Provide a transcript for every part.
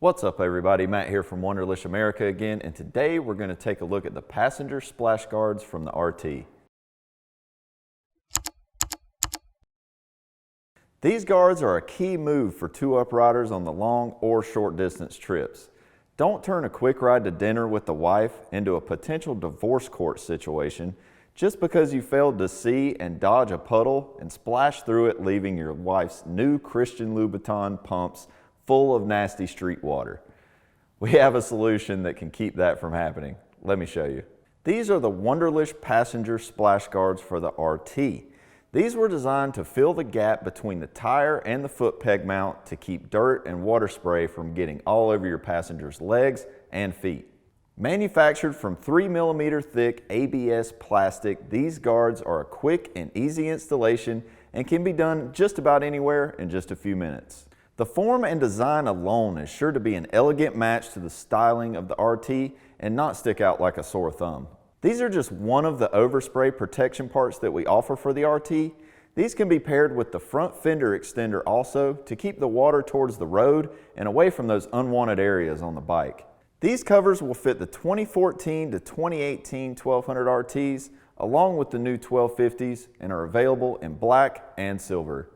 What's up everybody, Matt here from Wunderlich America again, and today we're going to take a look at the passenger splash guards from the RT. These guards are a key move for two-up riders on the long or short distance trips. Don't turn a quick ride to dinner with the wife into a potential divorce court situation just because you failed to see and dodge a puddle and splash through it, leaving your wife's new Christian Louboutin pumps full of nasty street water. We have a solution that can keep that from happening. Let me show you. These are the Wunderlich passenger splash guards for the RT. These were designed to fill the gap between the tire and the foot peg mount to keep dirt and water spray from getting all over your passenger's legs and feet. Manufactured from 3mm thick ABS plastic, these guards are a quick and easy installation and can be done just about anywhere in just a few minutes. The form and design alone is sure to be an elegant match to the styling of the RT and not stick out like a sore thumb. These are just one of the overspray protection parts that we offer for the RT. These can be paired with the front fender extender also to keep the water towards the road and away from those unwanted areas on the bike. These covers will fit the 2014 to 2018 1200 RTs along with the new 1250s and are available in black and silver.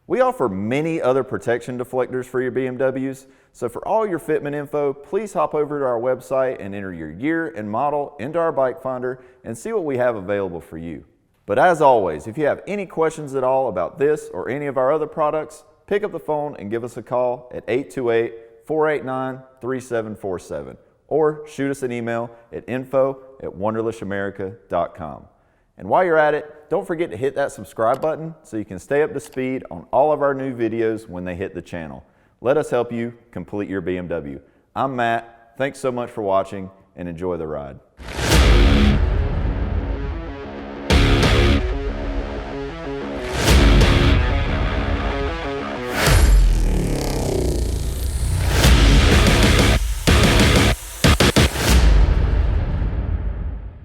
We offer many other protection deflectors for your BMWs, so for all your fitment info, please hop over to our website and enter your year and model into our bike finder and see what we have available for you. But as always, if you have any questions at all about this or any of our other products, pick up the phone and give us a call at 828-489-3747 or shoot us an email at info@wunderlichamerica.com. And while you're at it, don't forget to hit that subscribe button so you can stay up to speed on all of our new videos when they hit the channel. Let us help you complete your BMW. I'm Matt. Thanks so much for watching and enjoy the ride.